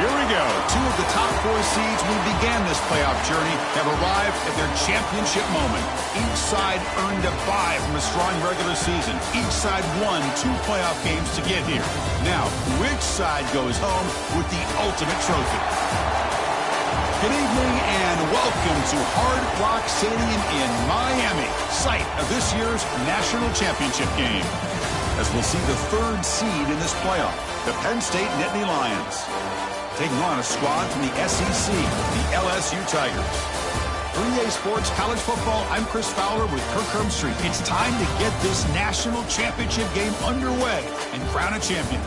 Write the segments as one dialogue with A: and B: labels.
A: Here we go. Two of the top 4 seeds who began this playoff journey have arrived at their championship moment. Each side earned a bye from a strong regular season. Each side won 2 playoff games to get here. Now, which side goes home with the ultimate trophy? Good evening and welcome to Hard Rock Stadium in Miami, site of this year's national championship game. As we'll see the 3rd seed in this playoff, the Penn State Nittany Lions, taking on a squad from the SEC, the LSU Tigers. For EA Sports College Football, I'm Chris Fowler with Kirk Herbstreit. It's time to get this national championship game underway and crown a champion.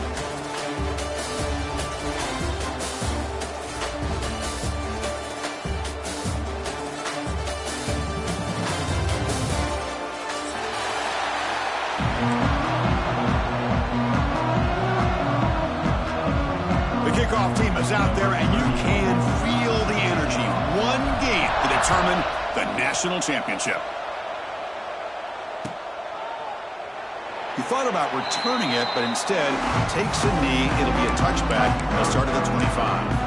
A: Kickoff team is out there, and you can feel the energy. One game to determine the national championship. He thought about returning it, but instead takes a knee. It'll be a touchback. They'll start at the 25.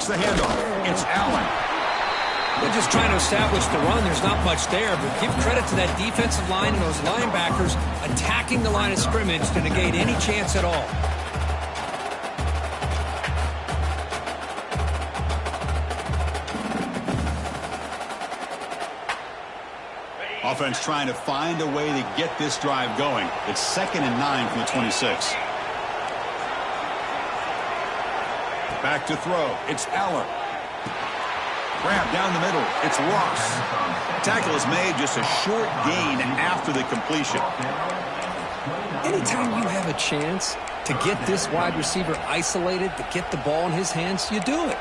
A: The handoff. It's Allen.
B: They're just trying to establish the run. There's not much there, but give credit to that defensive line and those linebackers attacking the line of scrimmage to negate any chance at all.
A: Offense trying to find a way to get this drive going. It's 2nd and 9 from the 26. Back to throw. It's Allen. Grab down the middle. It's Ross. Tackle is made, just a short gain after the completion.
B: Anytime you have a chance to get this wide receiver isolated, to get the ball in his hands, you do it.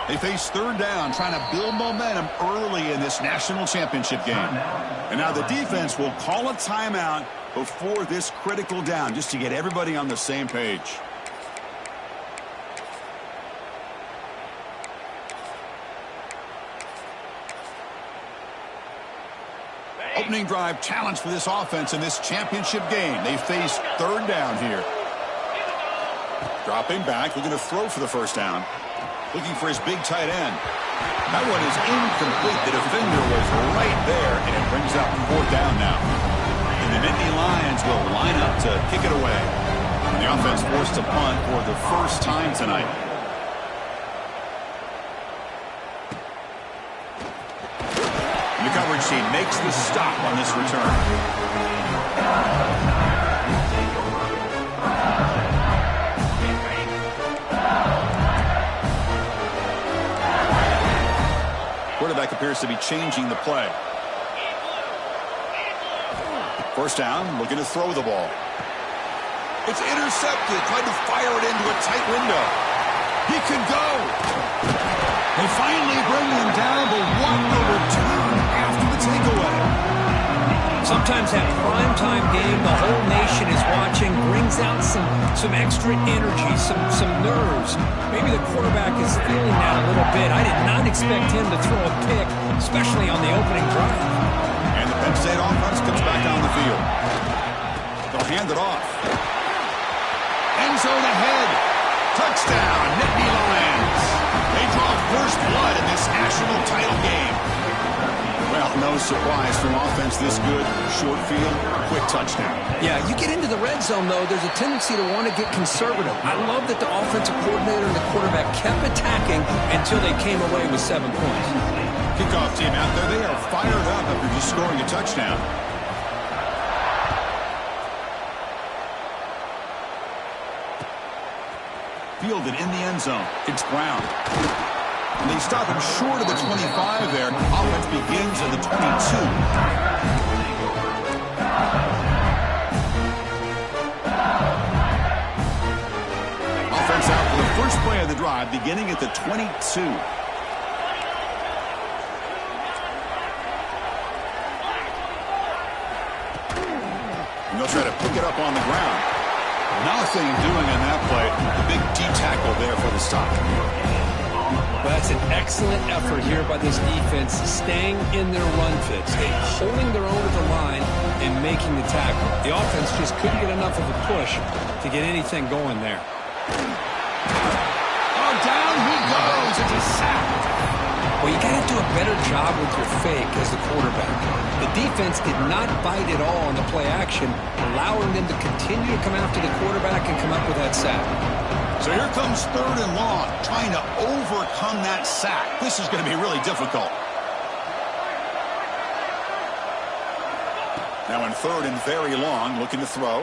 A: They face 3rd down, trying to build momentum early in this national championship game. And now the defense will call a timeout before this critical down, just to get everybody on the same page. Opening drive challenge for this offense in this championship game. They face 3rd down here. Dropping back, looking to throw for the 1st down. Looking for his big tight end. That one is incomplete. The defender was right there, and it brings up 4th down now. And the Nittany Lions will line up to kick it away. And the offense forced to punt for the 1st time tonight. And the coverage team makes the stop on this return. Quarterback appears to be changing the play. 1st down, looking to throw the ball. It's intercepted, trying to fire it into a tight window. He could go. They finally bring him down, but what a return after the takeaway.
B: Sometimes that primetime game, the whole nation is watching, brings out some extra energy, some nerves. Maybe the quarterback is feeling that a little bit. I did not expect him to throw a pick, especially on the opening drive.
A: And the Penn State offense comes back down the field. They'll hand it off. End zone ahead. Touchdown, Nittany Lions. They draw first blood in this national title game. Well, No surprise from offense this good. Short field, quick touchdown.
B: Yeah, you get into the red zone, though, there's a tendency to want to get conservative. I love that the offensive coordinator and the quarterback kept attacking until they came away with 7 points.
A: Kickoff team out there, they are fired up after just scoring a touchdown. Fielded in the end zone. It's Brown. And they stop him short of the 25 there. Offense begins at the 22. Offense out for the first play of the drive, beginning at the 22. And they'll try to pick it up on the ground. Nothing doing on that play. The big D tackle there for the stop.
B: Well, that's an excellent effort here by this defense, staying in their run fits, holding their own at the line and making the tackle. The offense just couldn't get enough of a push to get anything going there.
A: Oh, down he goes. It's a sack.
B: Well, you got to do a better job with your fake as the quarterback. The defense did not bite at all on the play action, allowing them to continue to come after the quarterback and come up with that sack.
A: So here comes 3rd and long, trying to overcome that sack. This is going to be really difficult. Now in 3rd and very long, looking to throw.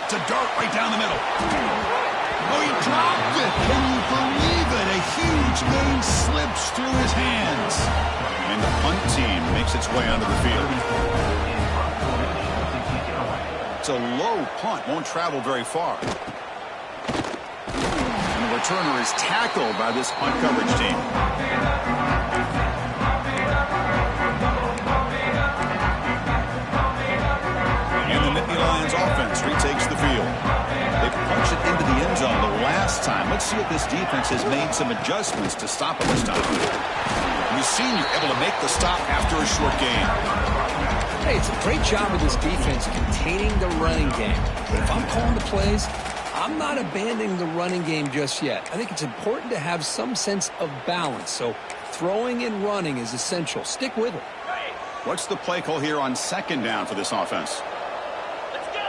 A: It's a dart right down the middle. Oh, he dropped it. Can you believe it? A huge gain slips through his hands. And the punt team makes its way onto the field. It's a low punt, won't travel very far. Returner is tackled by this punt coverage team. And the Nittany Lions offense retakes the field. They punch it into the end zone the last time. Let's see if this defense has made some adjustments to stop it this time. We've seen you're able to make the stop after a short gain.
B: Hey, it's a great job of this defense containing the running game. But if I'm calling the plays, I'm not abandoning the running game just yet. I think it's important to have some sense of balance. So throwing and running is essential. Stick with it.
A: What's the play call here on 2nd down for this offense?
C: Let's go.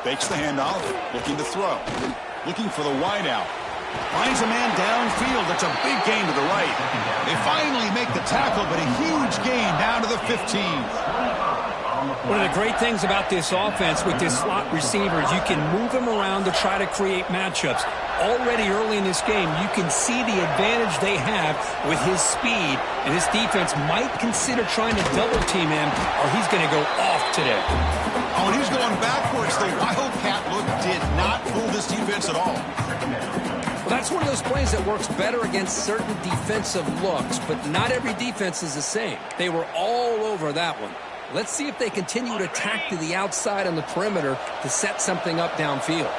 A: Fakes the handoff, looking to throw. Looking for the wide out. Finds a man downfield. That's a big gain to the right. They finally make the tackle, but a huge gain down to the 15.
B: One of the great things about this offense with this slot receiver is you can move him around to try to create matchups. Already early in this game, you can see the advantage they have with his speed, and this defense might consider trying to double-team him, or he's going to go off today.
A: Oh, and he's going backwards. The Wildcat look did not fool this defense at all.
B: Well, that's one of those plays that works better against certain defensive looks, but not every defense is the same. They were all over that one. Let's see if they continue to attack to the outside on the perimeter to set something up downfield.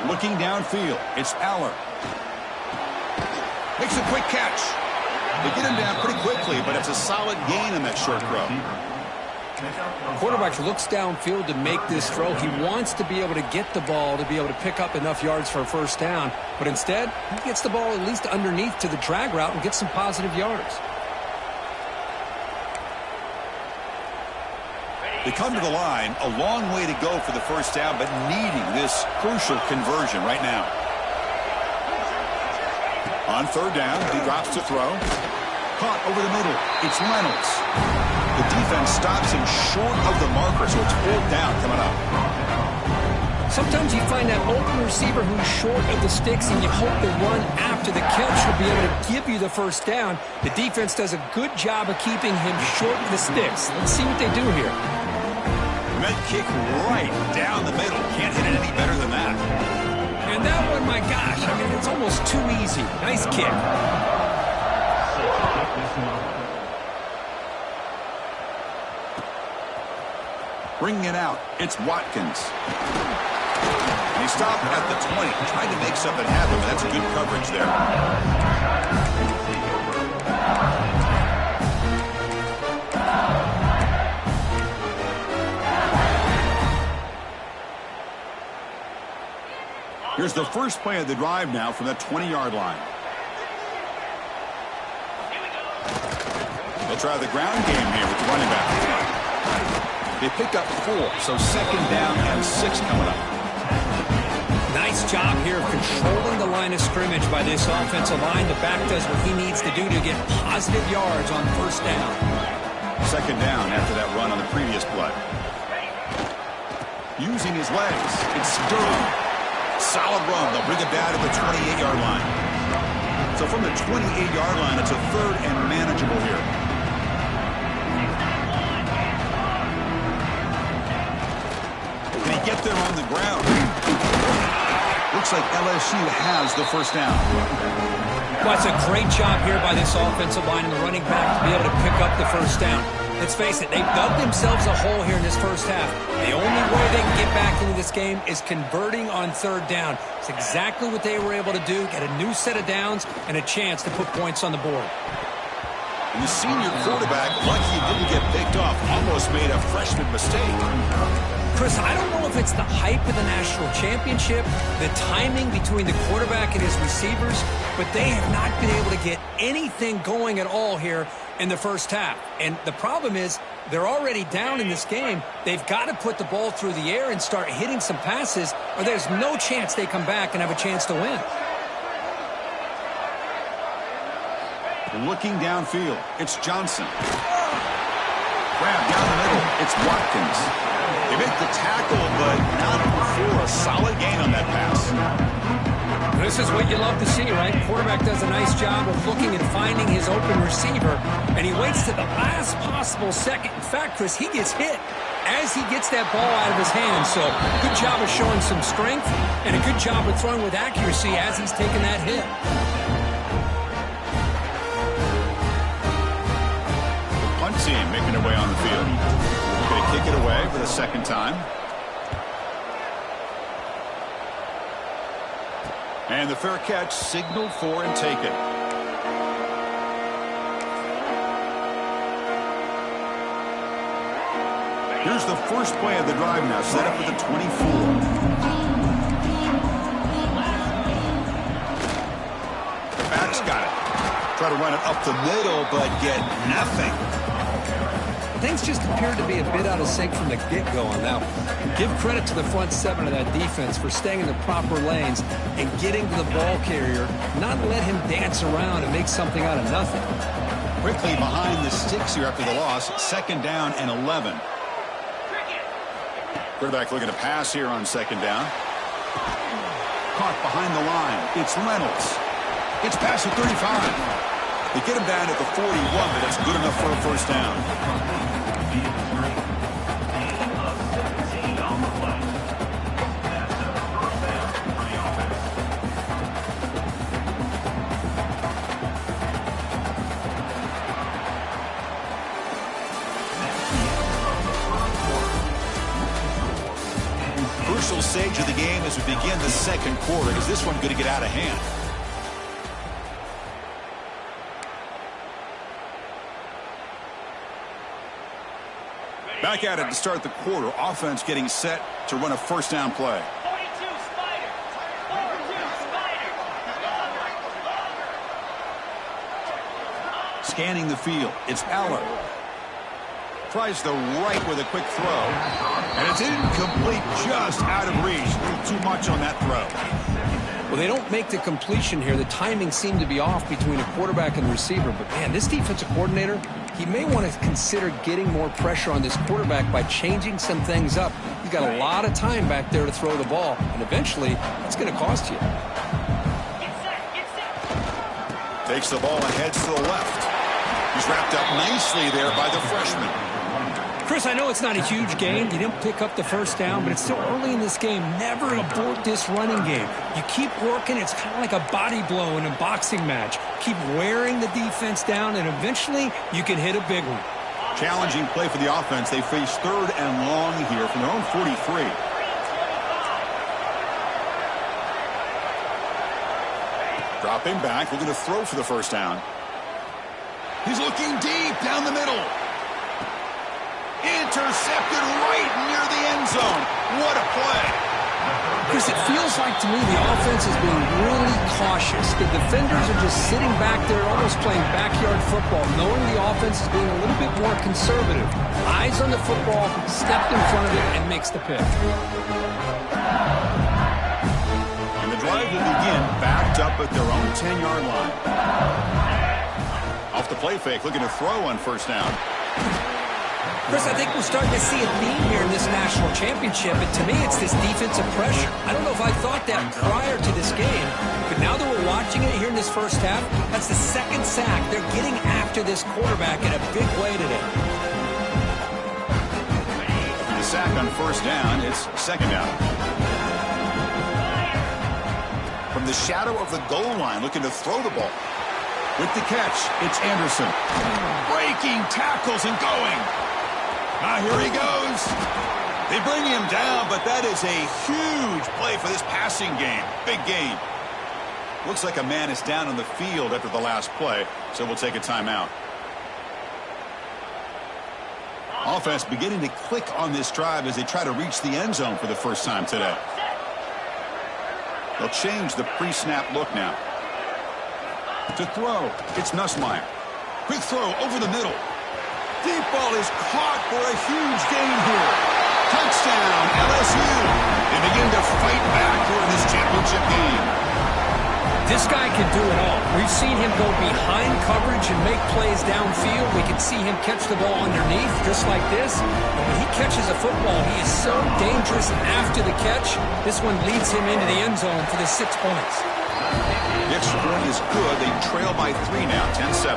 A: Looking downfield, it's Aller. Makes a quick catch. They get him down pretty quickly, but it's a solid gain in that short throw.
B: Quarterback looks downfield to make this throw. He wants to be able to get the ball to be able to pick up enough yards for a first down, but instead, he gets the ball at least underneath to the drag route and gets some positive yards.
A: They come to the line, a long way to go for the first down, but needing this crucial conversion right now. On 3rd down, he drops to throw. Caught over the middle. It's Reynolds. The defense stops him short of the marker, so it's 4th down coming up.
B: Sometimes you find that open receiver who's short of the sticks, and you hope the run after the catch will be able to give you the first down. The defense does a good job of keeping him short of the sticks. Let's see what they do here.
A: Med kick right down the middle. Can't hit it any better than that.
B: And that one, my gosh, I mean, it's almost too easy. Nice kick.
A: Bringing it out, it's Watkins. And he stopped at the 20, trying to make something happen, but that's good coverage there. Here's the first play of the drive now from that 20-yard line. They'll try the ground game here with the running back. They pick up 4, so second down and 6 coming up.
B: Nice job here of controlling the line of scrimmage by this offensive line. The back does what he needs to do to get positive yards on first down.
A: Second down after that run on the previous play. Using his legs, it's Sterling. Solid run. They'll bring it down to the 28-yard line. So from the 28-yard line, it's a third and manageable here. Can he get there on the ground? Looks like LSU has the first down.
B: Well, it's a great job here by this offensive line and the running back to be able to pick up the first down. Let's face it, they've dug themselves a hole here in this first half. The only way they can get back into this game is converting on third down. It's exactly what they were able to do, get a new set of downs and a chance to put points on the board.
A: And the senior quarterback, lucky he didn't get picked off, almost made a freshman mistake.
B: Chris, I don't know if it's the hype of the national championship, the timing between the quarterback and his receivers, but they have not been able to get anything going at all here in the first half. And the problem is they're already down in this game. They've got to put the ball through the air and start hitting some passes, or there's no chance they come back and have a chance to win.
A: Looking downfield, it's Johnson. Grab down the middle, it's Watkins. They make the tackle, but not before a solid gain on that pass.
B: This is what you love to see, right? Quarterback does a nice job of looking and finding his open receiver, and he waits to the last possible second. In fact, Chris, he gets hit as he gets that ball out of his hands. So good job of showing some strength and a good job of throwing with accuracy as he's taking that hit.
A: Punt team making their way on the field. Going to kick it away for the second time. And the fair catch signaled for and taken. Here's the first play of the drive now, set up at the 24. The back's got it. Try to run it up the middle, but get nothing.
B: Things just appeared to be a bit out of sync from the get-go on that one. Give credit to the front seven of that defense for staying in the proper lanes and getting to the ball carrier, not let him dance around and make something out of nothing.
A: Quickly behind the sticks here after the loss, second down and 11. Quarterback looking to pass here on second down. Caught behind the line. It's Reynolds. It's past the 35. They get him down at the 41, but that's good enough for a first down. Crucial stage of the game as we begin the second quarter. Is this one going to get out of hand? Back at it to start the quarter. Offense getting set to run a first down play.
C: 42 Spider. 42 Spider.
A: Scanning the field. It's Aller. Tries the right with a quick throw. And it's incomplete, just out of reach. A little too much on that throw.
B: Well, they don't make the completion here. The timing seemed to be off between a quarterback and receiver. But, man, this defensive coordinator, he may want to consider getting more pressure on this quarterback by changing some things up. He's got a lot of time back there to throw the ball. And eventually, it's going to cost you.
C: Get set. Get set.
A: Takes the ball and heads to the left. He's wrapped up nicely there by the freshman.
B: Chris, I know it's not a huge gain. You didn't pick up the first down, but it's still early in this game. Never abort this running game. You keep working. It's kind of like a body blow in a boxing match. Keep wearing the defense down, and eventually you can hit a big one.
A: Challenging play for the offense. They face third and long here from their own 43. Dropping back, looking to throw for the first down. He's looking deep down the middle. Intercepted right near the end zone. What a play.
B: Chris, it feels like to me the offense is being really cautious. The defenders are just sitting back there almost playing backyard football, knowing the offense is being a little bit more conservative. Eyes on the football, stepped in front of it, and makes the pick.
A: And the drive will begin backed up at their own 10-yard line. Off the play fake, looking to throw on first down.
B: Chris, I think we're starting to see a theme here in this national championship, and to me it's this defensive pressure. I don't know if I thought that prior to this game, but now that we're watching it here in this first half, that's the second sack. They're getting after this quarterback in a big way today.
A: The sack on first down, it's second down. From the shadow of the goal line, looking to throw the ball. With the catch, it's Anderson. Breaking tackles and going. Now here he goes. They bring him down, but that is a huge play for this passing game. Big game. Looks like a man is down on the field after the last play, so we'll take a timeout. Offense beginning to click on this drive as they try to reach the end zone for the first time today. They'll change the pre-snap look now. To throw, it's Nussmeier. Quick throw over the middle. Deep ball is caught for a huge gain here. Touchdown, LSU. They begin to fight back here in this championship game.
B: This guy can do it all. We've seen him go behind coverage and make plays downfield. We can see him catch the ball underneath just like this. And when he catches a football, he is so dangerous after the catch. This one leads him into the end zone for the 6 points.
A: The extra point is good. They trail by 3 now, 10-7.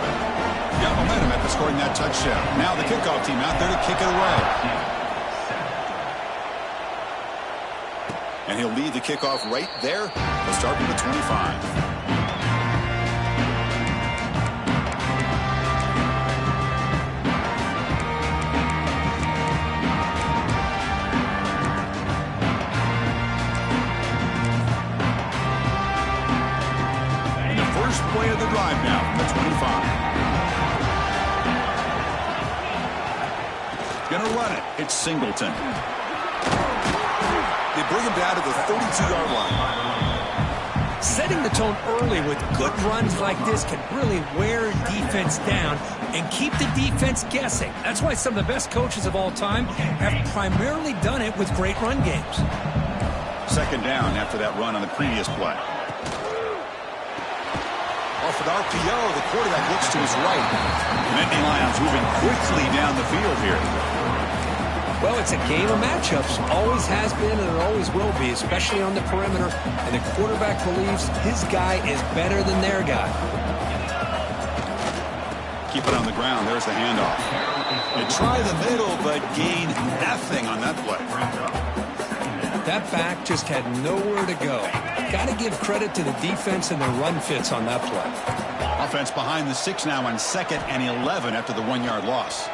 A: Got momentum after scoring that touchdown. Now the kickoff team out there to kick it away. And he'll lead the kickoff right there. They'll start with the 25. Play of the drive now from the 25. Gonna run it. It's Singleton. They bring him down to the 32-yard line.
B: Setting the tone early with good runs like this can really wear defense down and keep the defense guessing. That's why some of the best coaches of all time have primarily done it with great run games.
A: Second down after that run on the previous play. Off an RPO, the quarterback looks to his right. Nittany Lions moving quickly down the field here.
B: Well, it's a game of matchups. Always has been and it always will be, especially on the perimeter. And the quarterback believes his guy is better than their guy.
A: Keep it on the ground. There's the handoff. They try the middle, but gain nothing on that play.
B: That back just had nowhere to go. Got to give credit to the defense and their run fits on that play.
A: Offense behind the 6 now on 2nd and 11 after the 1-yard loss.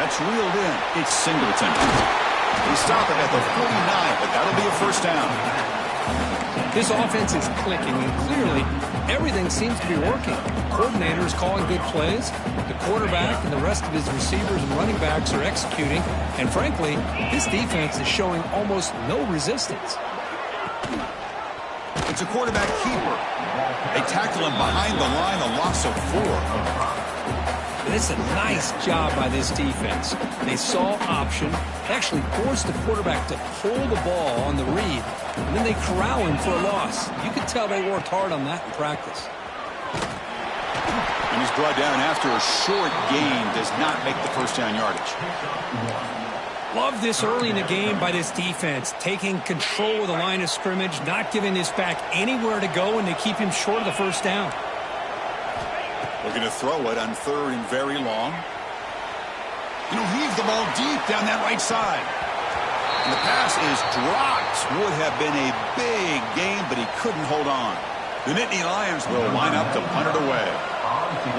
A: That's reeled in. It's Singleton. They stop it at the 49, but that'll be a first down.
B: This offense is clicking, and clearly everything seems to be working. The coordinator is calling good plays. The quarterback and the rest of his receivers and running backs are executing. And frankly, this defense is showing almost no resistance.
A: It's a quarterback keeper. They tackle him behind the line, a loss of 4.
B: And it's a nice job by this defense. They saw option, actually forced the quarterback to pull the ball on the read, and then they corral him for a loss. You could tell they worked hard on that in practice.
A: And he's brought down after a short gain, does not make the first down yardage.
B: Love this early in the game by this defense, taking control of the line of scrimmage, not giving this back anywhere to go, and they keep him short of the first down.
A: Looking to throw it on 3rd and very long. He'll heave the ball deep down that right side. And the pass is dropped. Would have been a big game, but he couldn't hold on. The Nittany Lions will line up to punt it away.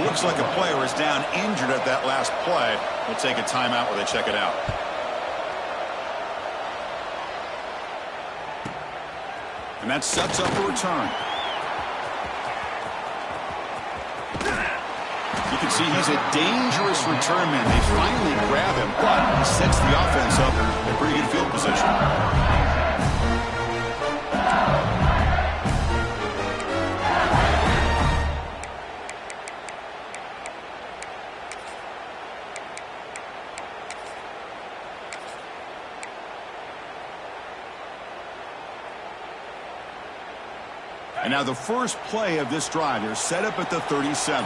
A: Looks like a player is down injured at that last play. We'll take a timeout while they check it out. And that sets up a return. You can see he's a dangerous return man. They finally grab him, but he sets the offense up in a pretty good field position. And now the first play of this drive. They're set up at the 37.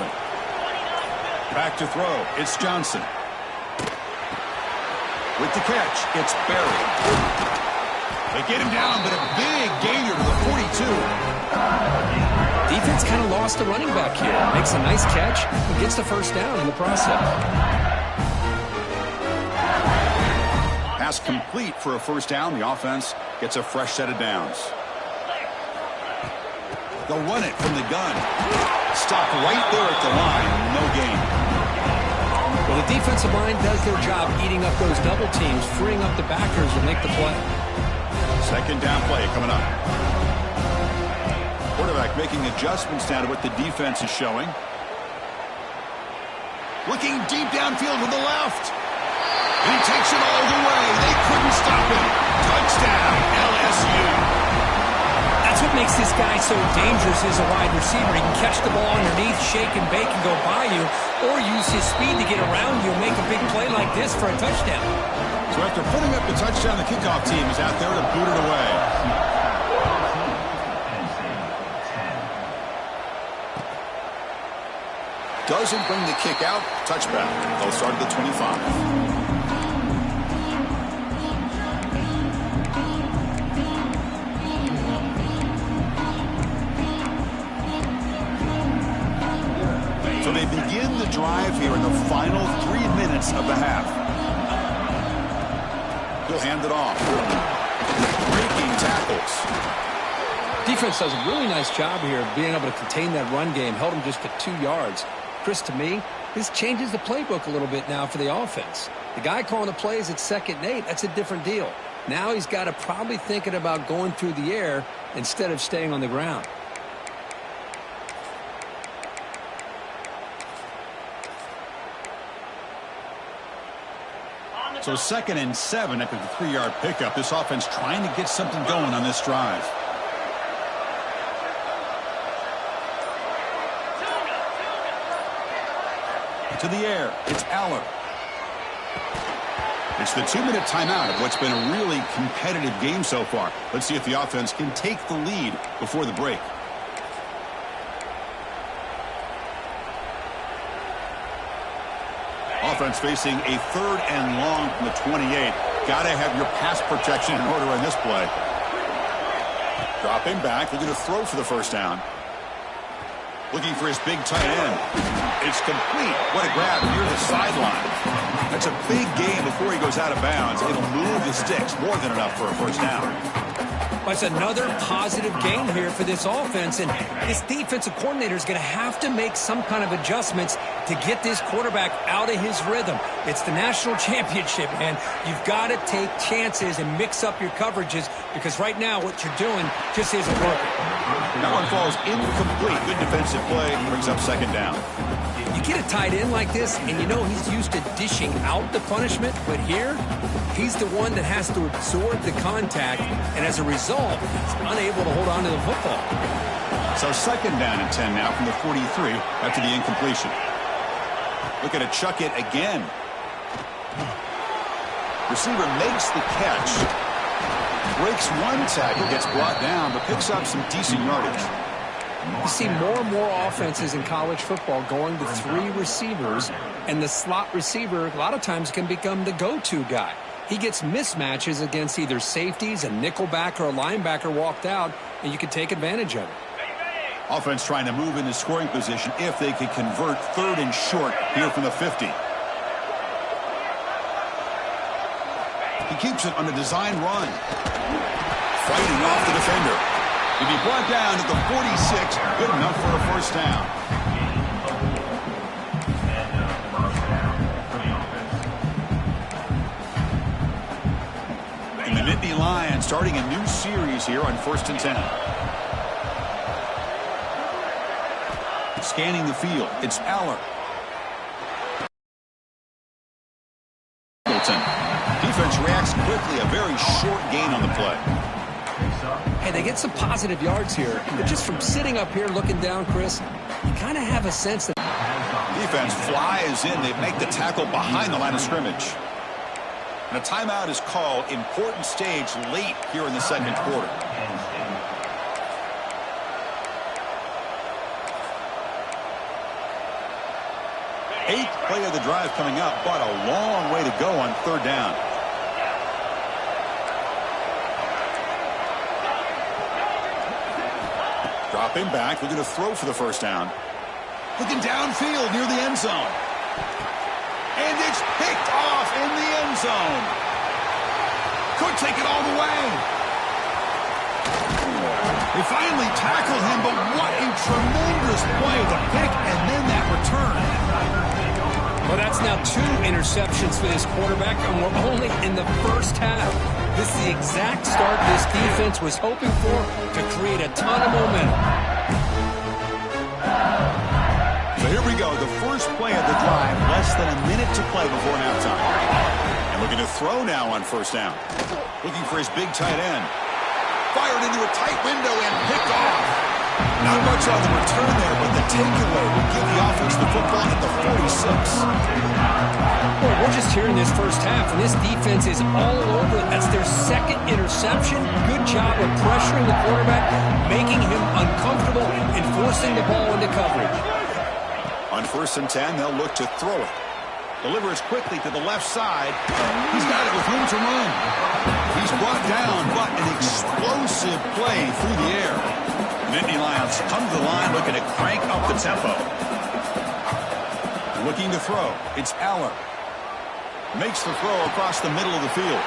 A: Back to throw. It's Johnson. With the catch, it's Berry. They get him down, but a big gainer to the 42.
B: Defense kind of lost the running back here. Makes a nice catch and gets the first down in the process.
A: Pass complete for a first down. The offense gets a fresh set of downs. They'll run it from the gun. Stop right there at the line. No gain.
B: Well, the defensive line does their job eating up those double teams, freeing up the backers to make the play.
A: Second down play coming up. Quarterback making adjustments down to what the defense is showing. Looking deep downfield to the left. And he takes it all the way. They couldn't stop him. Touchdown, LSU.
B: That's what makes this guy so dangerous as a wide receiver. He can catch the ball underneath, shake and bake and go by you, or use his speed to get around you and make a big play like this for a touchdown.
A: So after putting up the touchdown, the kickoff team is out there to boot it away. Doesn't bring the kick out. Touchback. They'll start at the 25. So they begin the drive here in the final 3 minutes of the half. He'll hand it off. Breaking tackles.
B: Defense does a really nice job here of being able to contain that run game. Held him just at 2 yards. Chris, to me, this changes the playbook a little bit now for the offense. The guy calling the plays at 2nd and 8, that's a different deal. Now he's got to probably thinking about going through the air instead of staying on the ground.
A: So 2nd and 7 after the 3-yard pickup. This offense trying to get something going on this drive. To the air. It's Aller. It's the 2-minute timeout of what's been a really competitive game so far. Let's see if the offense can take the lead before the break. Offense facing a 3rd and long from the 28. Got to have your pass protection in order on this play. Dropping back, looking to throw for the first down. Looking for his big tight end. It's complete. What a grab near the sideline. That's a big gain before he goes out of bounds. It'll move the sticks more than enough for a first down.
B: That's another positive gain here for this offense, and this defensive coordinator is going to have to make some kind of adjustments to get this quarterback out of his rhythm. It's the national championship, man. You've got to take chances and mix up your coverages because right now what you're doing just isn't working.
A: That one falls incomplete. Good defensive play. Brings up 2nd down.
B: You get a tight end like this, and you know he's used to dishing out the punishment, but here, he's the one that has to absorb the contact, and as a result, he's unable to hold on to the football.
A: So 2nd down and 10 now from the 43 after the incompletion. Looking to chuck it again. Receiver makes the catch. Breaks one tackle, gets brought down, but picks up some decent yardage.
B: You see more and more offenses in college football going to 3 receivers, and the slot receiver a lot of times can become the go-to guy. He gets mismatches against either safeties, a nickelback, or a linebacker walked out, and you can take advantage of it.
A: Offense trying to move into scoring position if they could convert 3rd and short here from the 50. He keeps it on a design run. Fighting off the defender. He'll be brought down at the 46. Good enough for a first down. And the Nittany Lions starting a new series here on 1st and 10. Scanning the field. It's Aller. Defense reacts quickly. A very short gain on the play.
B: Hey, they get some positive yards here, but just from sitting up here looking down, Chris, you kind of have a sense that
A: Defense flies in. They make the tackle behind the line of scrimmage. And a timeout is called. Important stage late here in the 2nd quarter. Eighth play of the drive coming up, but a long way to go on third down. Dropping back, looking to throw for the first down. Looking downfield near the end zone. And it's picked off in the end zone. Could take it all the way. They finally tackle him, but what a tremendous play. The pick and then that return.
B: Well, that's now 2 interceptions for this quarterback, and we're only in the first half. This is the exact start this defense was hoping for to create a ton of momentum.
A: So here we go, the first play of the drive, less than a minute to play before halftime. And looking to throw now on first down. Looking for his big tight end. Fired into a tight window and picked off. Not much on the return there, but the takeaway will give the offense the football at the 46.
B: Well, we're just here in this first half, and this defense is all over it. That's their second interception. Good job of pressuring the quarterback, making him uncomfortable, and forcing the ball into coverage.
A: On 1st and 10, they'll look to throw it. Delivers quickly to the left side. He's got it with room to run. He's brought down, but an explosive play through the air. Nittany Lions come to the line looking to crank up the tempo. Looking to throw. It's Aller. Makes the throw across the middle of the field.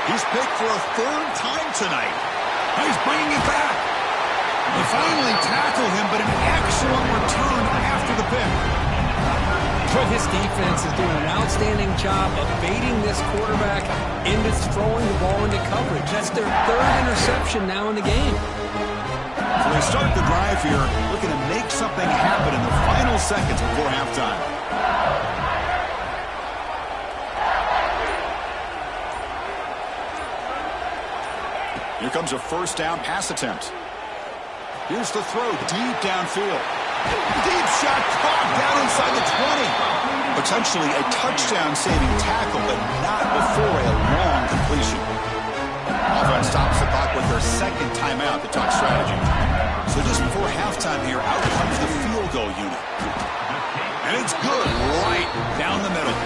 A: He's picked for a 3rd time tonight. He's bringing it back. They finally tackle him, but an excellent return after the pick.
B: But his defense is doing an outstanding job of baiting this quarterback into throwing the ball into coverage. That's their 3rd interception now in the game.
A: So they start the drive here, looking to make something happen in the final seconds before halftime. Here comes a first down pass attempt. Here's the throw deep downfield. Deep shot caught down inside the 20. Potentially a touchdown-saving tackle, but not before a long completion. Offense stops the clock with their 2nd timeout to talk strategy. So just before halftime here, out comes the field goal unit. And it's good right down the middle.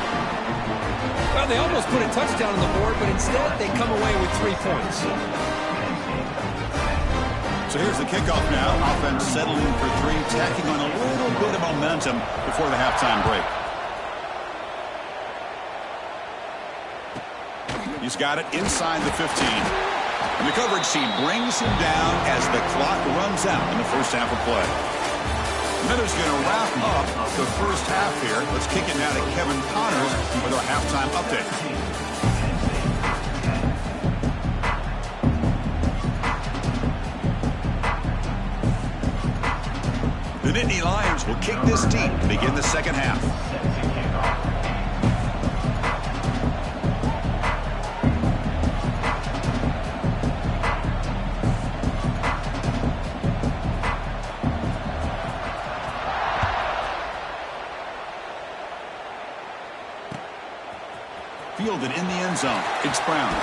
B: Well, they almost put a touchdown on the board, but instead they come away with 3 points.
A: So here's the kickoff now. Offense settling for 3, tacking on a little bit of momentum before the halftime break. He's got it inside the 15. And the coverage team brings him down as the clock runs out in the first half of play. Miller's going to wrap up the first half here. Let's kick it now to Kevin Connors with our halftime update. The Nittany Lions will kick this deep to begin the second half. Fielded in the end zone. It's Brown.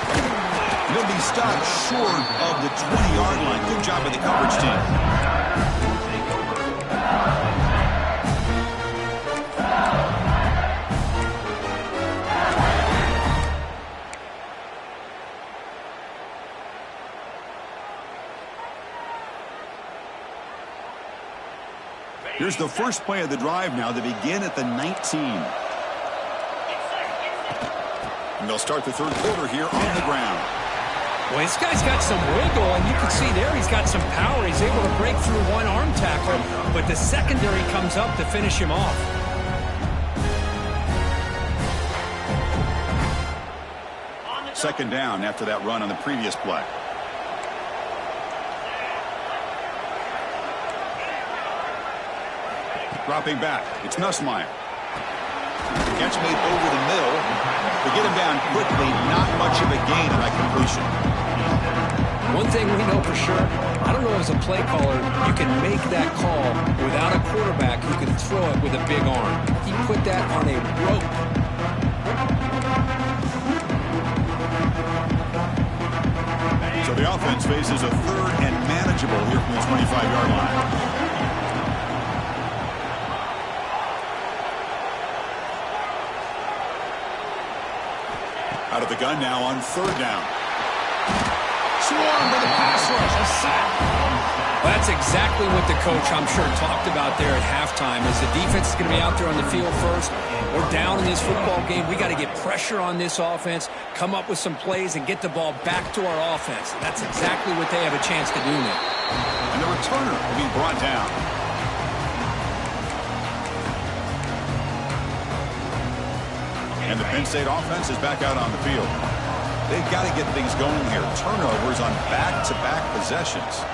A: He'll be stopped short of the 20-yard line. Good job by the coverage team. Here's the first play of the drive now to begin at the 19. And they'll start the 3rd quarter here on the ground.
B: Well, this guy's got some wiggle, and you can see there he's got some power. He's able to break through one arm tackle, but the secondary comes up to finish him off.
A: Second down after that run on the previous play. Dropping back. It's Nussmeier. Catch made over the middle. They get him down quickly. Not much of a gain on that completion.
B: One thing we know for sure, I don't know as a play caller, you can make that call without a quarterback who can throw it with a big arm. He put that on a rope.
A: So the offense faces a 3rd and manageable here from the 25-yard line. Out of the gun now on third down. Swarmed by the pass rush. A sack.
B: Well, that's exactly what the coach, I'm sure, talked about there at halftime. As the defense is going to be out there on the field first, we're down in this football game. We got to get pressure on this offense, come up with some plays, and get the ball back to our offense. And that's exactly what they have a chance to do now.
A: And the returner will be brought down. And the Penn State offense is back out on the field. They've got to get things going here. Turnovers on back-to-back possessions.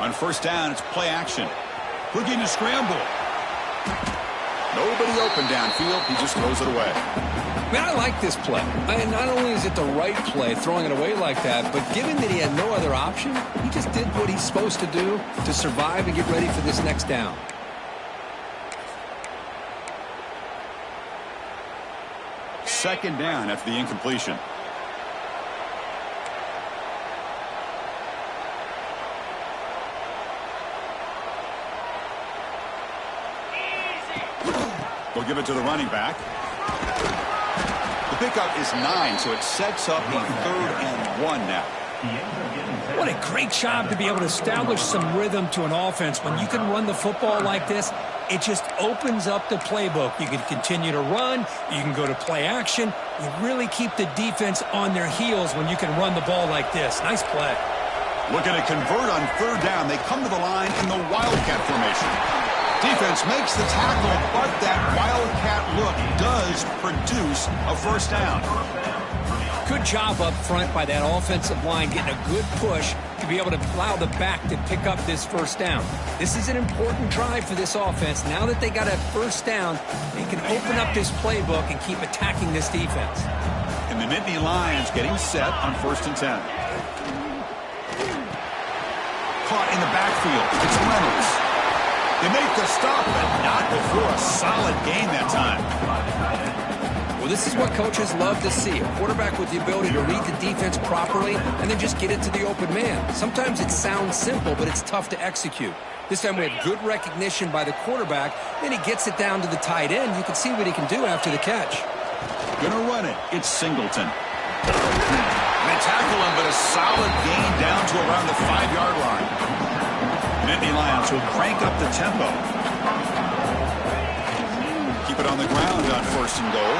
A: On first down, it's play action. Looking to scramble. Nobody open downfield. He just throws it away.
B: Man, I like this play. Not only is it the right play, throwing it away like that, but given that he had no other option, he just did what he's supposed to do to survive and get ready for this next down.
A: Second down after the incompletion. We'll give it to the running back. The pickup is 9, so it sets up a 3rd and 1 now.
B: What a great job to be able to establish some rhythm to an offense. When you can run the football like this, it just opens up the playbook. You can continue to run. You can go to play action. You really keep the defense on their heels when you can run the ball like this. Nice play.
A: Looking to convert on third down. They come to the line in the Wildcat formation. Defense makes the tackle, but that Wildcat look does produce a first down.
B: Good job up front by that offensive line, getting a good push to be able to allow the back to pick up this first down. This is an important drive for this offense. Now that they got a first down, they can open up this playbook and keep attacking this defense.
A: And the Nittany Lions getting set on 1st and 10. Caught in the backfield. It's Reynolds. They make the stop, but not before a solid gain that time.
B: Well, this is what coaches love to see. A quarterback with the ability to read the defense properly and then just get it to the open man. Sometimes it sounds simple, but it's tough to execute. This time we have good recognition by the quarterback. Then he gets it down to the tight end. You can see what he can do after the catch.
A: Gonna run it. It's Singleton. They tackle him, but a solid gain down to around the 5-yard line. Nittany Lions will crank up the tempo. Keep it on the ground on 1st and goal.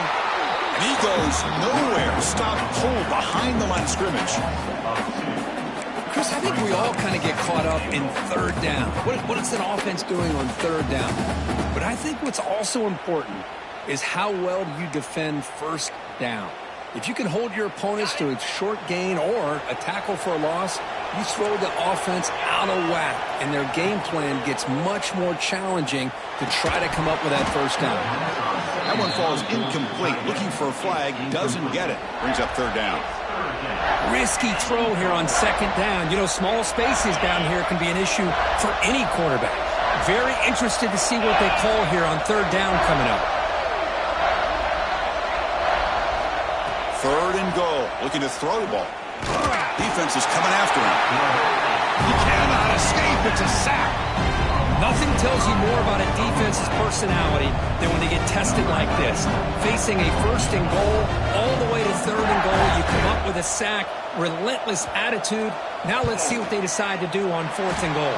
A: And he goes nowhere. Stop pulled behind the line of scrimmage.
B: Chris, I think we all kind of get caught up in third down. What is an offense doing on third down? But I think what's also important is how well do you defend first down. If you can hold your opponents to a short gain or a tackle for a loss, you throw the offense out of whack, and their game plan gets much more challenging to try to come up with that first down.
A: That one falls incomplete. Looking for a flag, doesn't get it. Brings up third down.
B: Risky throw here on second down. You know, small spaces down here can be an issue for any quarterback. Very interested to see what they call here on third down coming up.
A: 3rd and goal. Looking to throw the ball. Defense is coming after him. He cannot escape. It's a sack.
B: Nothing tells you more about a defense's personality than when they get tested like this. Facing a 1st and goal, all the way to 3rd and goal, you come up with a sack, relentless attitude. Now let's see what they decide to do on 4th and goal.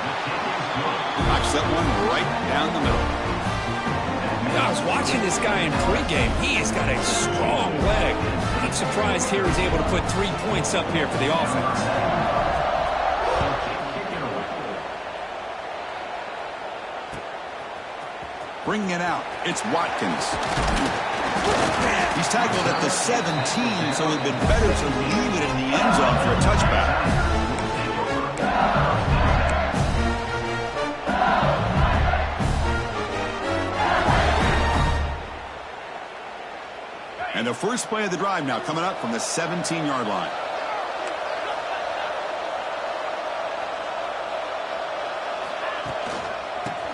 A: Knocks that one right down the middle.
B: I was watching this guy in pregame. He has got a strong leg. I'm surprised here he's able to put 3 points up here for the offense.
A: Bringing it out, it's Watkins. He's tackled at the 17, so it would have been better to leave it in the end zone for a touchback. And the first play of the drive now coming up from the 17-yard line.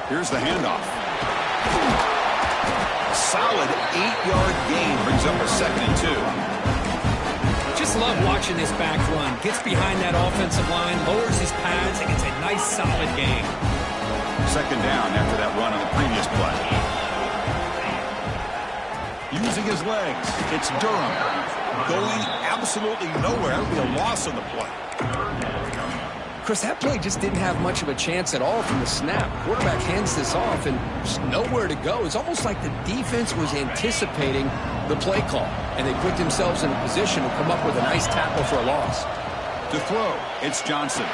A: Here's the handoff. A solid 8-yard gain brings up a 2nd and 2.
B: Just love watching this back run. Gets behind that offensive line, lowers his pads, and gets a nice solid gain.
A: 2nd down after that run on the previous play. Using his legs, it's Durham. going absolutely nowhere. That would be a loss on the play.
B: Chris, that play just didn't have much of a chance at all from the snap. Quarterback hands this off and just nowhere to go. It's almost like the defense was anticipating the play call, and they put themselves in a position to come up with a nice tackle for a loss.
A: To throw, it's Johnson.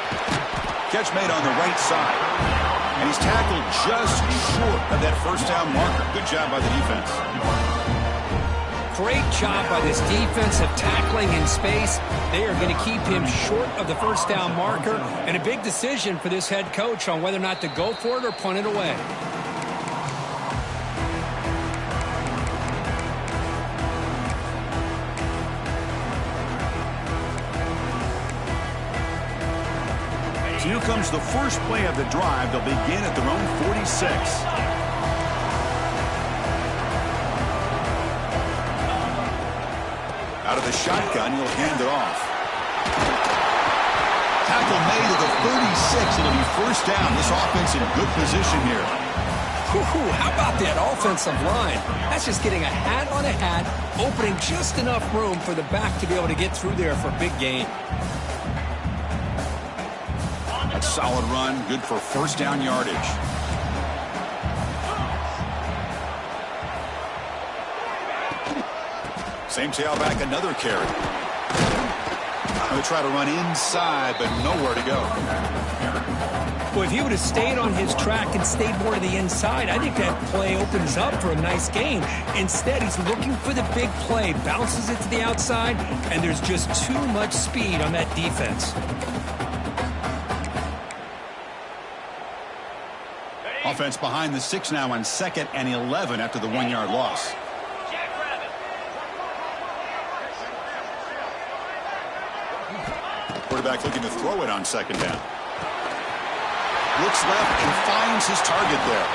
A: Catch made on the right side. And he's tackled just short of that first down marker. Good job by the defense.
B: Great job by this defensive tackling in space. They are going to keep him short of the first down marker, and a big decision for this head coach on whether or not to go for it or punt it away.
A: So here comes the first play of the drive. They'll begin at their own 46. Out of the shotgun, he'll hand it off. Tackle made at the 36. It'll be first down. This offense in good position here.
B: How about that offensive line? That's just getting a hat on a hat, opening just enough room for the back to be able to get through there for a big gain.
A: A solid run, good for first down yardage. Same tailback, another carry. Going to try to run inside, but nowhere to go.
B: Well, if he would have stayed on his track and stayed more to the inside, I think that play opens up for a nice gain. Instead, he's looking for the big play, bounces it to the outside, and there's just too much speed on that defense.
A: Offense behind the 6 now on 2nd and 11 after the 1-yard loss. Quarterback looking to throw it on 2nd down. Looks left and finds his target there.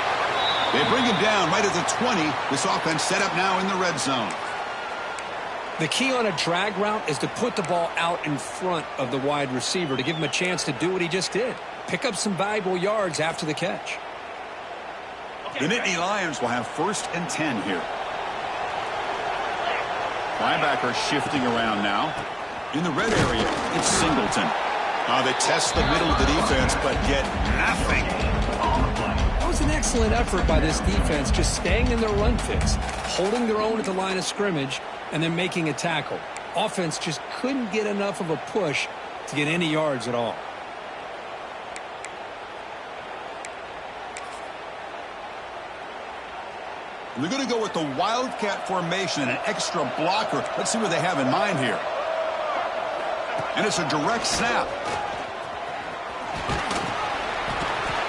A: They bring him down right at the 20. This offense set up now in the red zone.
B: The key on a drag route is to put the ball out in front of the wide receiver to give him a chance to do what he just did. Pick up some valuable yards after the catch.
A: The Nittany Lions will have 1st and 10 here. Linebacker shifting around now. In the red area, it's Singleton. They test the middle of the defense, but get nothing.
B: That was an excellent effort by this defense, just staying in their run fits, holding their own at the line of scrimmage, and then making a tackle. Offense just couldn't get enough of a push to get any yards at all.
A: They're going to go with the Wildcat formation and an extra blocker. Let's see what they have in mind here. And it's a direct snap.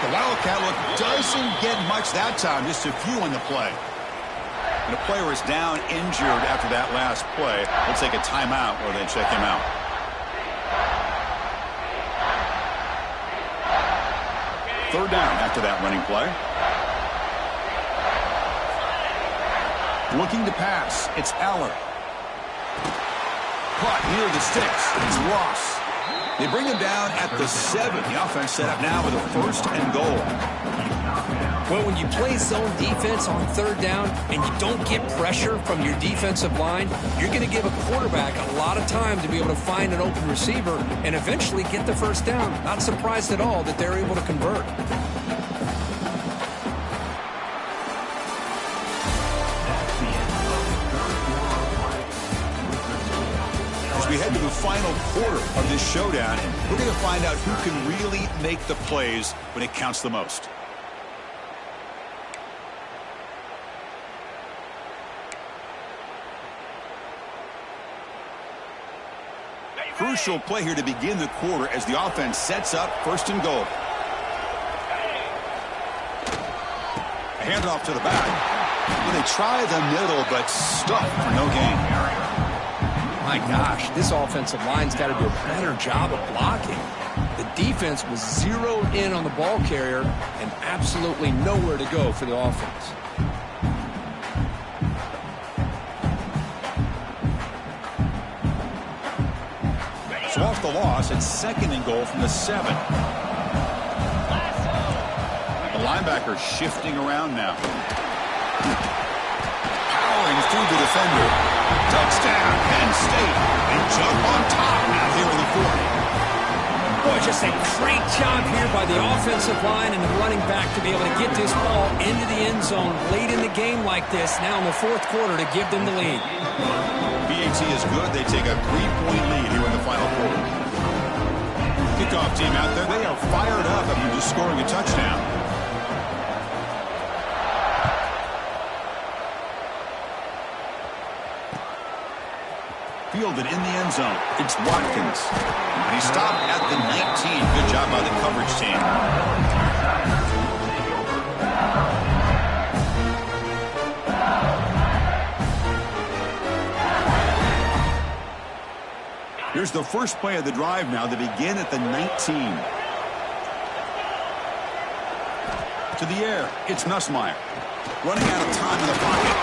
A: The Wildcat look doesn't get much that time, just a few on the play. And the player is down injured after that last play. They'll take a timeout or they check him out. Third down after that running play. Looking to pass, it's Aller. Caught near the sticks, it's Ross. They bring him down at the 7. The offense set up now with a 1st and goal.
B: Well, when you play zone defense on 3rd down and you don't get pressure from your defensive line, you're going to give a quarterback a lot of time to be able to find an open receiver and eventually get the 1st down. Not surprised at all that they're able to convert.
A: We head to the final quarter of this showdown. We're going to find out who can really make the plays when it counts the most. Crucial play here to begin the quarter as the offense sets up 1st and goal. A handoff to the back. Well, they try the middle, but stuffed for no gain.
B: My gosh, this offensive line's got to do a better job of blocking. The defense was zeroed in on the ball carrier and absolutely nowhere to go for the offense.
A: So off the loss, it's 2nd and goal from the 7. The linebacker shifting around now. Throwing through the defender. Touchdown, Penn State. They jump on top now here in the fourth.
B: Boy, just a great job here by the offensive line and the running back to be able to get this ball into the end zone late in the game like this, now in the fourth quarter, to give them the lead.
A: PAT is good. They take a 3-point lead here in the final quarter. Kickoff team out there, they are fired up after just scoring a touchdown. Fielded in the end zone. It's Watkins. And he stopped at the 19. Good job by the coverage team. Here's the first play of the drive now. They begin at the 19. To the air. It's Nussmeier. Running out of time in the pocket.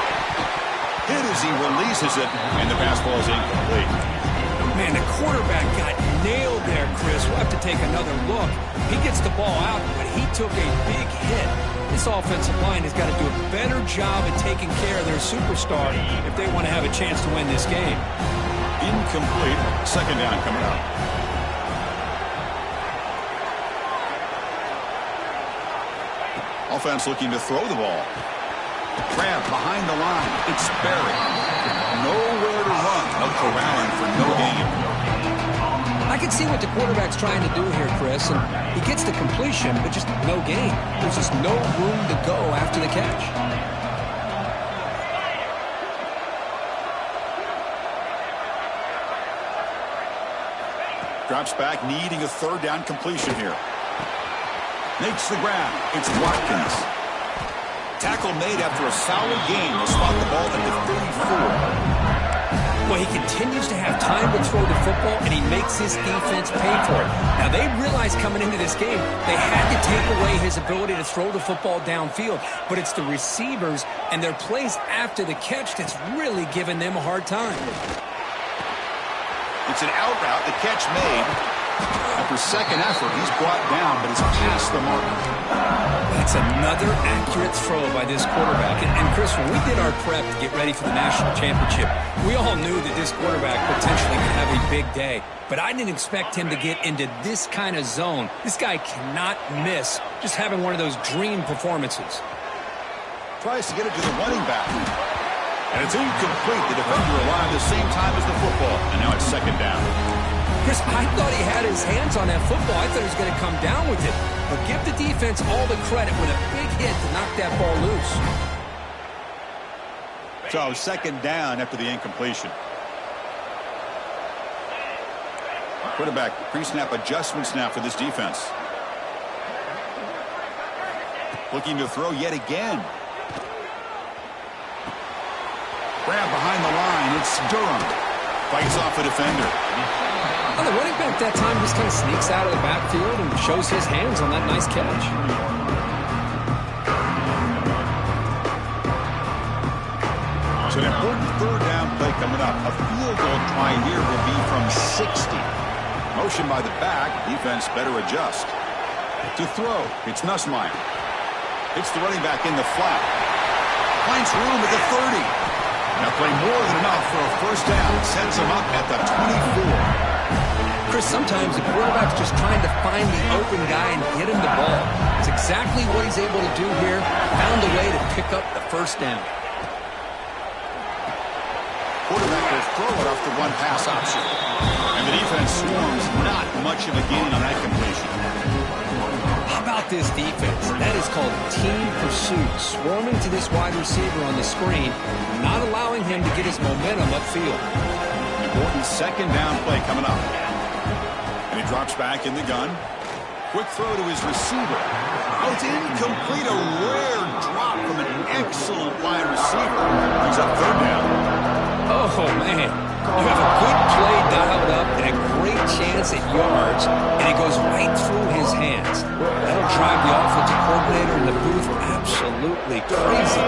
A: Hit as he releases it, and the pass ball is incomplete.
B: Man, the quarterback got nailed there, Chris. We'll have to take another look. He gets the ball out, but he took a big hit. This offensive line has got to do a better job at taking care of their superstar if they want to have a chance to win this game.
A: Incomplete. Second down coming up. Offense looking to throw the ball. Grab behind the line. It's Barry. Nowhere to run. No corralling for no gain.
B: I can see what the quarterback's trying to do here, Chris, and he gets the completion, but just no gain. There's just no room to go after the catch.
A: Drops back, needing a third down completion here. Makes the grab. It's Watkins. Tackle made after a solid gain. They'll spot the ball at the 34.
B: Well, he continues to have time to throw the football, and he makes his defense pay for it. Now, they realized coming into this game they had to take away his ability to throw the football downfield, but it's the receivers and their plays after the catch that's really giving them a hard time.
A: It's an out route. The catch made. After second effort, he's brought down, but he's past the mark.
B: That's another accurate throw by this quarterback. And Chris, when we did our prep to get ready for the national championship, we all knew that this quarterback potentially could have a big day. But I didn't expect him to get into this kind of zone. This guy cannot miss just having one of those dream performances.
A: Tries to get it to the running back. And it's incomplete. The defender arrived at the same time as the football. And now it's second down.
B: Chris, I thought he had his hands on that football. I thought he was going to come down with it. But give the defense all the credit with a big hit to knock that ball loose.
A: So second down after the incompletion. Quarterback pre-snap adjustments now for this defense. Looking to throw yet again. Grab behind the line. It's Durham. Fights off a defender.
B: Well, the running back that time just kind of sneaks out of the backfield and shows his hands on that nice catch.
A: So an important third down play coming up. A field goal try here will be from 60. Motion by the back. Defense better adjust. To throw. It's Nussmeier. Hits the running back in the flat. Finds room at the 30. Now play more than enough for a first down. Sends him up at the 24.
B: Chris, sometimes the quarterback's just trying to find the open guy and get him the ball. It's exactly what he's able to do here. Found a way to pick up the first down.
A: Quarterback will throw it off the run-pass option. And the defense swarms not much of a gain on that completion.
B: How about this defense? That is called team pursuit. Swarming to this wide receiver on the screen, not allowing him to get his momentum upfield.
A: Important second down play coming up. And he drops back in the gun. Quick throw to his receiver. Oh, it's incomplete. A rare drop from an excellent wide receiver. Brings up third down.
B: Oh, man. You have a good play dialed up and a great chance at yards, and it goes right through his hands. That'll drive the offensive coordinator in the booth absolutely crazy.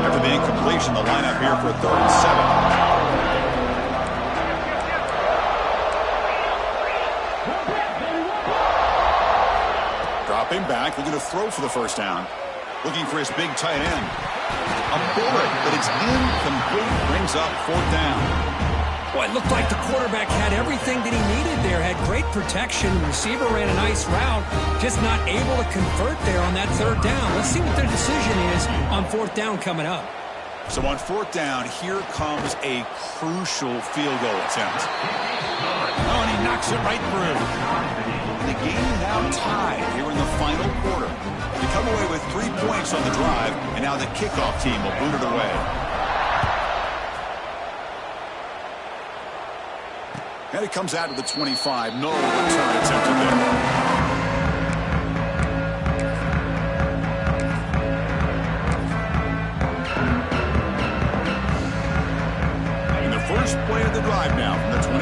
A: After the incompletion, the lineup here for a 3rd and 7. Dropping back, looking to throw for the first down. Looking for his big tight end. A bullet, but it's incomplete. Brings up 4th down.
B: Boy, it looked like the quarterback had everything that he needed there. Had great protection. The receiver ran a nice route. Just not able to convert there on that 3rd down. Let's see what their decision is on 4th down coming up.
A: So on 4th down, here comes a crucial field goal attempt. Oh, and he knocks it right through. The game now tied here in the final quarter. They come away with 3 points on the drive, and now the kickoff team will boot it away. And it comes out to the 25. No return attempted there. First play of the drive now from the 25.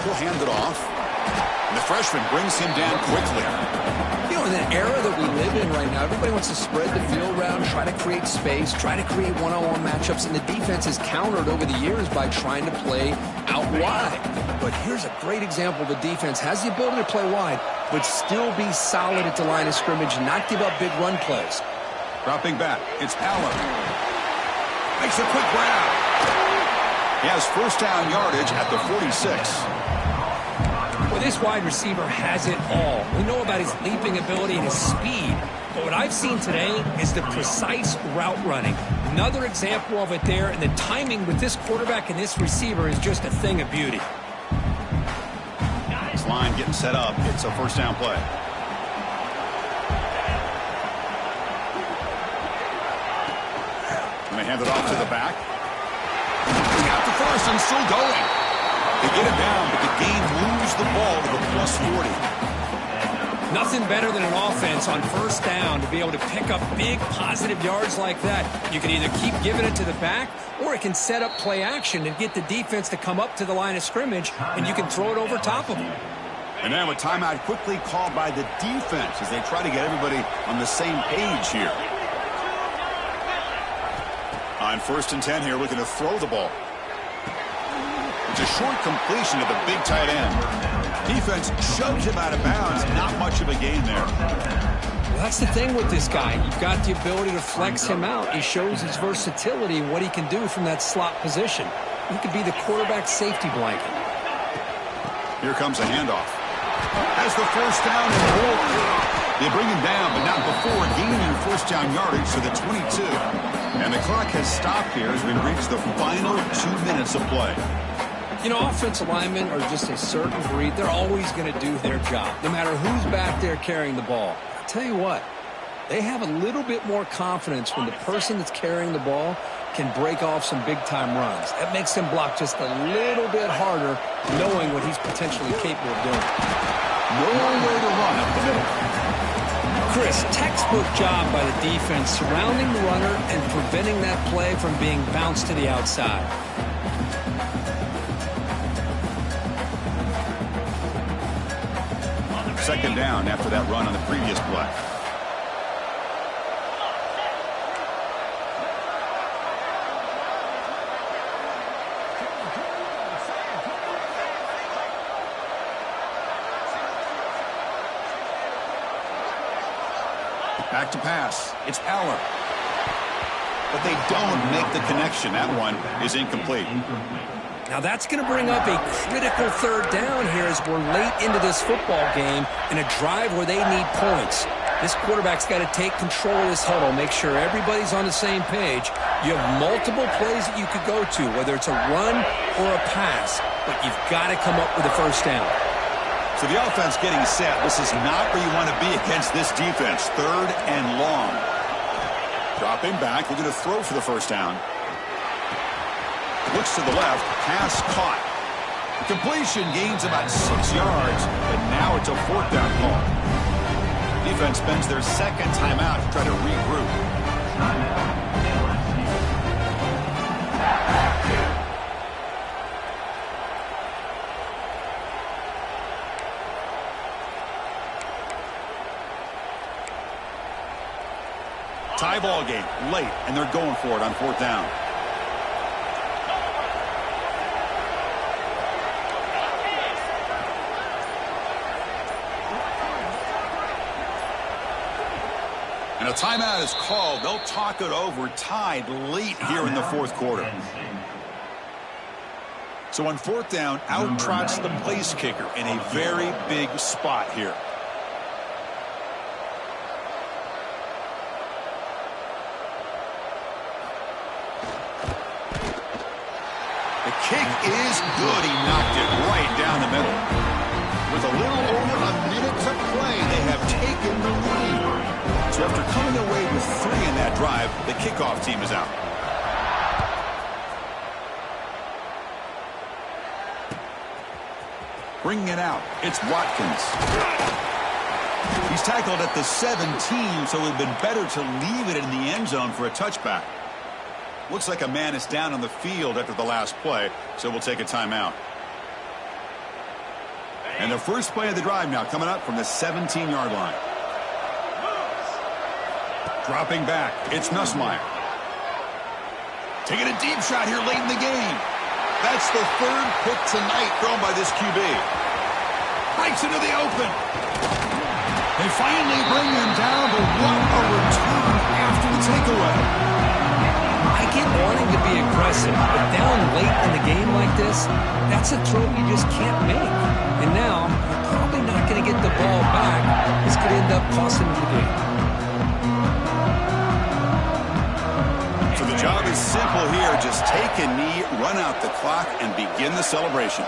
A: He'll hand it off. And the freshman brings him down quickly.
B: You know, in the era that we live in right now, everybody wants to spread the field around, try to create space, try to create one-on-one matchups, and the defense is countered over the years by trying to play out wide. But here's a great example. The defense has the ability to play wide, but still be solid at the line of scrimmage and not give up big run plays.
A: Dropping back, it's Allen. Makes a quick grab. He has 1st down yardage at the 46.
B: Well, this wide receiver has it all. We know about his leaping ability and his speed, but what I've seen today is the precise route running. Another example of it there, and the timing with this quarterback and this receiver is just a thing of beauty.
A: This line getting set up. It's a 1st down play. And they hand it off to the back. He got the first and still going. They get it down, but the game moves the ball to the plus 40.
B: Nothing better than an offense on 1st down to be able to pick up big positive yards like that. You can either keep giving it to the back, or it can set up play action and get the defense to come up to the line of scrimmage, and you can throw it over top of them.
A: And now a timeout quickly called by the defense as they try to get everybody on the same page here. On 1st and 10 here, looking to throw the ball. It's a short completion to the big tight end. Defense shoves him out of bounds. Not much of a gain there.
B: Well, that's the thing with this guy. You've got the ability to flex him out. He shows his versatility, what he can do from that slot position. He could be the quarterback safety blanket.
A: Here comes a handoff. Has the 1st down and more. They bring him down, but not before gaining 1st down yardage to the 22. And the clock has stopped here as we reach the final 2 minutes of play.
B: You know, offensive linemen are just a certain breed. They're always going to do their job, no matter who's back there carrying the ball. I'll tell you what, they have a little bit more confidence when the person that's carrying the ball can break off some big-time runs. That makes them block just a little bit harder, knowing what he's potentially capable of doing.
A: Nowhere to run up the middle.
B: Chris, textbook job by the defense surrounding the runner and preventing that play from being bounced to the outside.
A: 2nd down after that run on the previous play. Back to pass. It's Allen. But they don't make the connection. That one is incomplete.
B: Now that's going to bring up a critical 3rd down here as we're late into this football game in a drive where they need points. This quarterback's got to take control of this huddle, make sure everybody's on the same page. You have multiple plays that you could go to, whether it's a run or a pass, but you've got to come up with a 1st down.
A: So the offense getting set. This is not where you want to be against this defense. 3rd and long. Dropping back, looking to throw for the 1st down. Looks to the left, pass caught. Completion gains about 6 yards, but now it's a 4th down call. Defense spends their 2nd timeout to try to regroup. Tie ball game, late, and they're going for it on 4th down. And a timeout is called. They'll talk it over, tied late here in the fourth quarter. So on fourth down, out trots the place kicker in a very big spot here. The kick is good. He knocked it right down the middle. With a little over a minute to play, they have taken the lead. So after coming away with 3 in that drive, the kickoff team is out. Bringing it out, it's Watkins. He's tackled at the 17, so it would have been better to leave it in the end zone for a touchback. Looks like a man is down on the field after the last play, so we'll take a timeout. And the first play of the drive now coming up from the 17-yard line. Dropping back, it's Nussmeier. Taking a deep shot here late in the game. That's the 3rd pick tonight thrown by this QB. Breaks into the open. They finally bring him down, but what a return after the takeaway.
B: I get wanting to be aggressive, but down late in the game like this, that's a throw you just can't make. And now, you're probably not going to get the ball back. This could end up costing you the game.
A: So the job is simple here. Just take a knee, run out the clock, and begin the celebration.